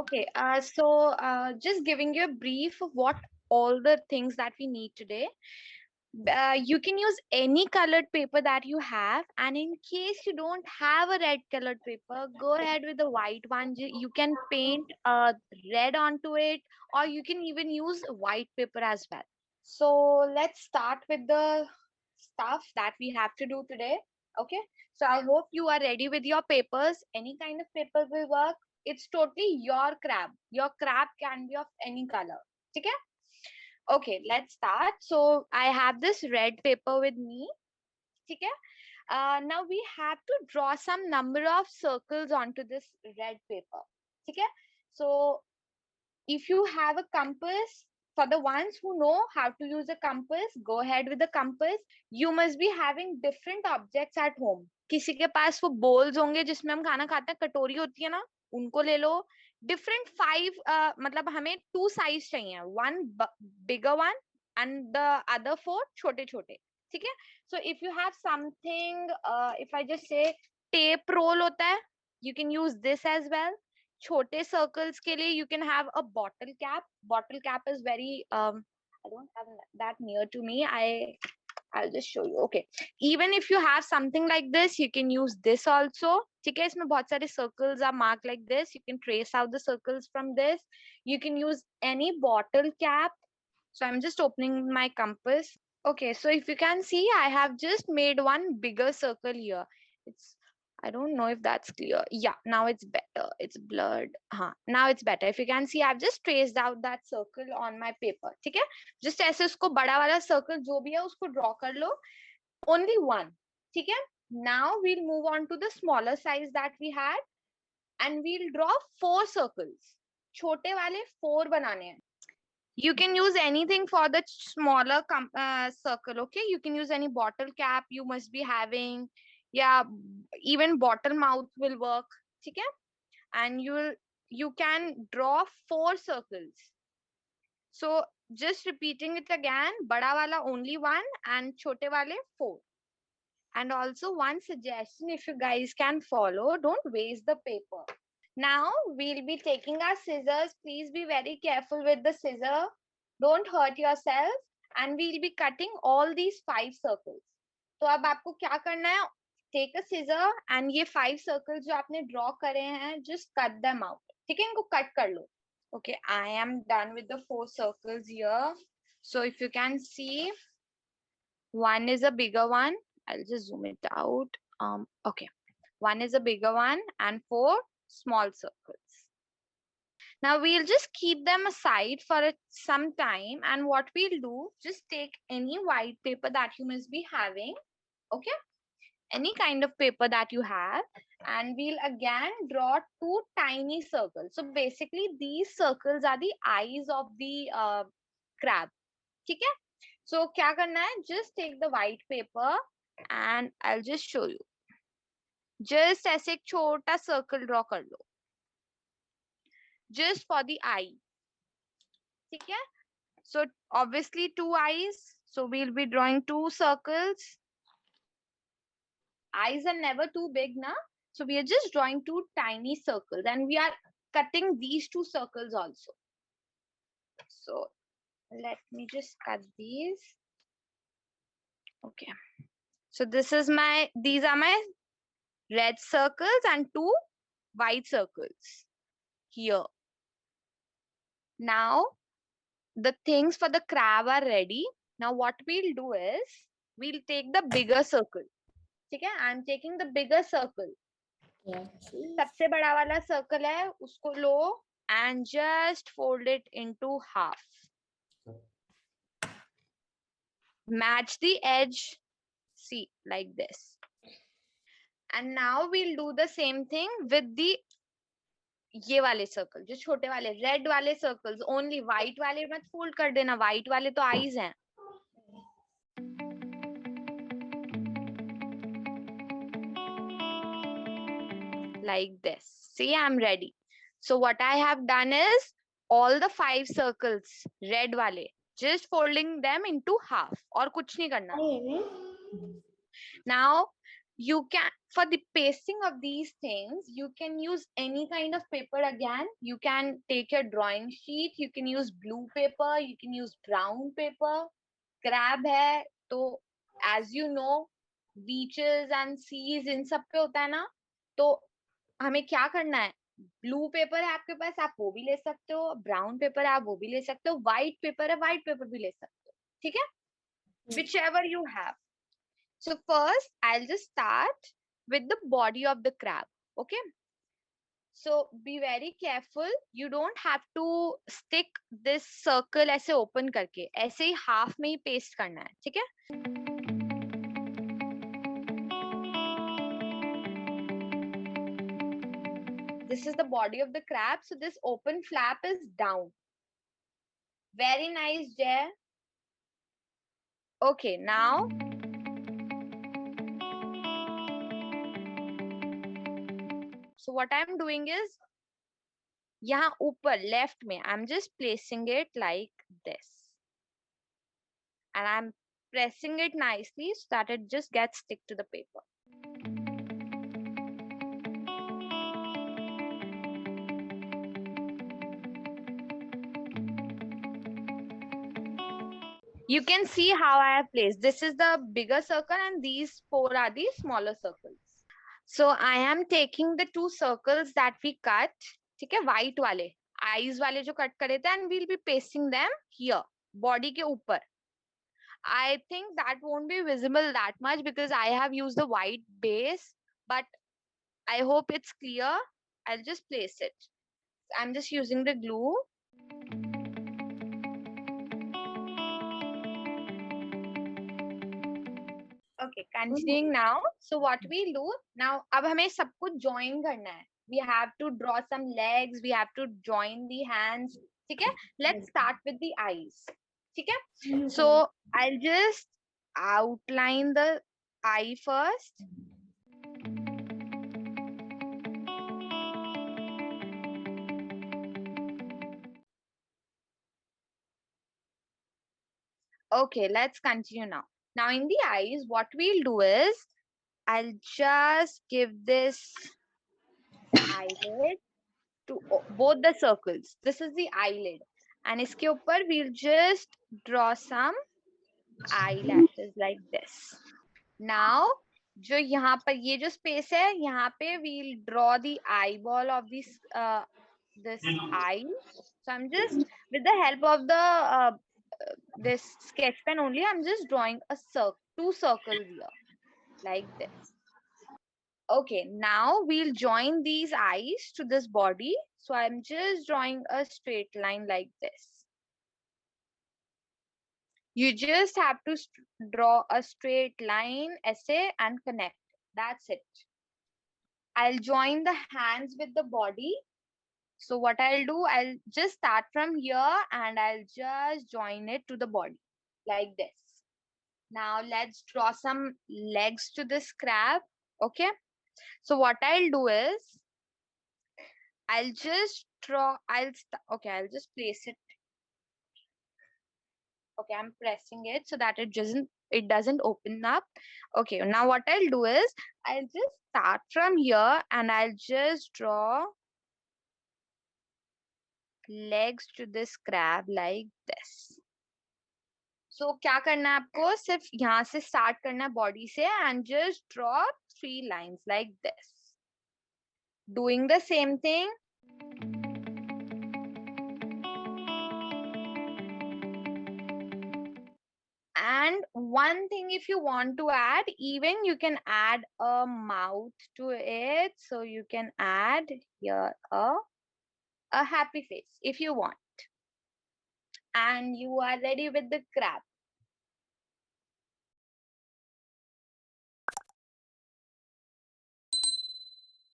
Okay, just giving you a brief of what all the things that we need today. You can use any colored paper that you have, and in case you don't have a red colored paper, go ahead with the white one. You can paint red onto it, or you can even use white paper as well. So let's start with the stuff that we have to do today. Okay, so I hope you are ready with your papers. Any kind of paper will work. It's totally your crab. Your crab can be of any color. Okay. Okay, let's start. So I have this red paper with me. Okay. Now we have to draw some number of circles onto this red paper. Okay. So if you have a compass, for the ones who know how to use a compass, go ahead with the compass. You must be having different objects at home. किसी के पास वो bowls होंगे जिसमें हम खाना खाते हैं, कटोरी होती है ना, उनको ले लो. Different five, मतलब हमें two size चाहिए, one bigger one and the other four छोटे छोटे. ठीक है. So if you have something, if I just say tape roll होता है, you can use this as well. छोटे circles के लिए you can have a bottle cap. Bottle cap is very I don't have that near to me. I'll just show you. Okay, even if you have something like this, you can use this also. ठीक है, इसमें बहुत सारे circles are marked like this. You can trace out the circles from this. You can use any bottle cap. So I'm just opening my compass. Okay, so if you can see, I have just made one bigger circle here. It's, I don't know if that's clear. Yeah, now it's better. It's blurred. Now it's better. If you can see, I've just traced out that circle on my paper. ठीक है? Just ऐसे उसको बड़ा वाला circle जो भी है उसको draw कर लो. Only one. ठीक है? Now we'll move on to the smaller size that we had, and we'll draw 4 circles. छोटे वाले 4 बनाने हैं. You can use anything for the smaller circle. Okay, you can use any bottle cap you must be having. Yeah, even bottle mouth will work. Okay, and you can draw 4 circles. So just repeating it again, bada wala only one and chote wale 4. And also one suggestion, if you guys can follow, don't waste the paper. Now we'll be taking our scissors. Please be very careful with the scissor. Don't hurt yourself. And we'll be cutting all these 5 circles. तो अब आपको क्या करना है? Take a scissor and ये 5 circles जो आपने draw करे हैं, just cut them out. ठीक है, इनको cut कर लो. Okay, I am done with the 4 circles here. So if you can see, one is a bigger one. I'll just zoom it out. Okay, one is a bigger one and 4 small circles. Now we'll just keep them aside for some time, and what we'll do, just take any white paper that you must be having. Okay, any kind of paper that you have, and we'll again draw 2 tiny circles. So basically these circles are the eyes of the crab. ठीक है? So क्या करना है? Just take the white paper and I'll just show you. Just ऐसे एक छोटा circle draw कर लो. Just for the eye. ठीक है? So obviously 2 eyes. So we'll be drawing 2 circles. Eyes are never too big, na? So we are just drawing 2 tiny circles, and we are cutting these 2 circles also. So let me just cut these. Okay. So these are my red circles and 2 white circles here. Now the things for the crab are ready. Now what we'll do is we'll take the bigger circle. Okay, I'm taking the bigger circle. सबसे बड़ा वाला circle है, उसको लो and just fold it into half. Match the edge, see, like this. And now we'll do the same thing with the ये वाले circle, जो छोटे वाले रेड वाले सर्कल्स. ओनली व्हाइट वाले मत फोल्ड कर देना, व्हाइट वाले तो आईज हैं. Like this. See, I'm ready. So what I have done is all the 5 circles, red वाले, just folding them into half. और कुछ नहीं करना. Now You can, for the pasting of these things, you can use any kind of paper again. You can take your drawing sheet, you can use blue paper, you can use brown paper. Crab है तो as you know beaches and seas इन सब पे होता है ना, तो हमें क्या करना है, ब्लू पेपर है आपके पास, आप वो भी ले सकते हो, ब्राउन पेपर है आप वो भी ले सकते हो, व्हाइट पेपर है व्हाइट पेपर भी ले सकते हो, ठीक है, which ever you have. So first, I'll just start with the body of the crab. Okay. So be very careful. You don't have to stick this circle ऐसे open करके, ऐसे ही half में ही paste करना है, ठीक है? This is the body of the crab. So this open flap is down. Very nice, Jay. Okay, now so what I'm doing is यहाँ ऊपर left में I'm just placing it like this, and I'm pressing it nicely so that it just gets stick to the paper. You can see how I have placed. This is the bigger circle and these four are the smaller circles. So I am taking the two circles that we cut, ठीक है, white वाले, eyes वाले जो cut करे थे, and we'll be pasting them here, body के ऊपर. I think that won't be visible that much because I have used the white base, but I hope it's clear. I'll just place it. I'm just using the glue. Okay, continuing now. So what we do now, अब हमें सब कुछ join करना है. We have to draw some legs. We have to join the hands. ठीक है? Let's start with the eyes. ठीक है? So I'll just outline the eye first. Okay, let's continue now. Now in the eyes, what we'll do is I'll just give this eyelid to both the circles. This is the eyelid. And इसके ऊपर we'll just draw some eyelashes like this. Now, जो यहाँ पर ये जो space है, यहाँ पे we'll draw the eyeball of this eye. So I'm just, with the help of this sketch pen only, I'm just drawing a two circles here, like this. Okay, now we'll join these eyes to this body. So I'm just drawing a straight line like this. You just have to draw a straight line, essay, and connect. That's it. I'll join the hands with the body. So what I'll do, I'll just start from here and I'll just join it to the body like this. Now let's draw some legs to this crab. Okay. So what I'll do is I'll just draw, okay, I'll just place it. Okay, I'm pressing it so that it doesn't open up. Okay, now what I'll do is I'll just start from here and I'll just draw legs to this crab like this. So क्या करना है आपको, सिर्फ यहाँ से start करना है body से and just draw 3 lines like this. Doing the same thing. And one thing, if you want to add, even you can add a mouth to it. So you can add here a happy face if you want. And you are ready with the crab.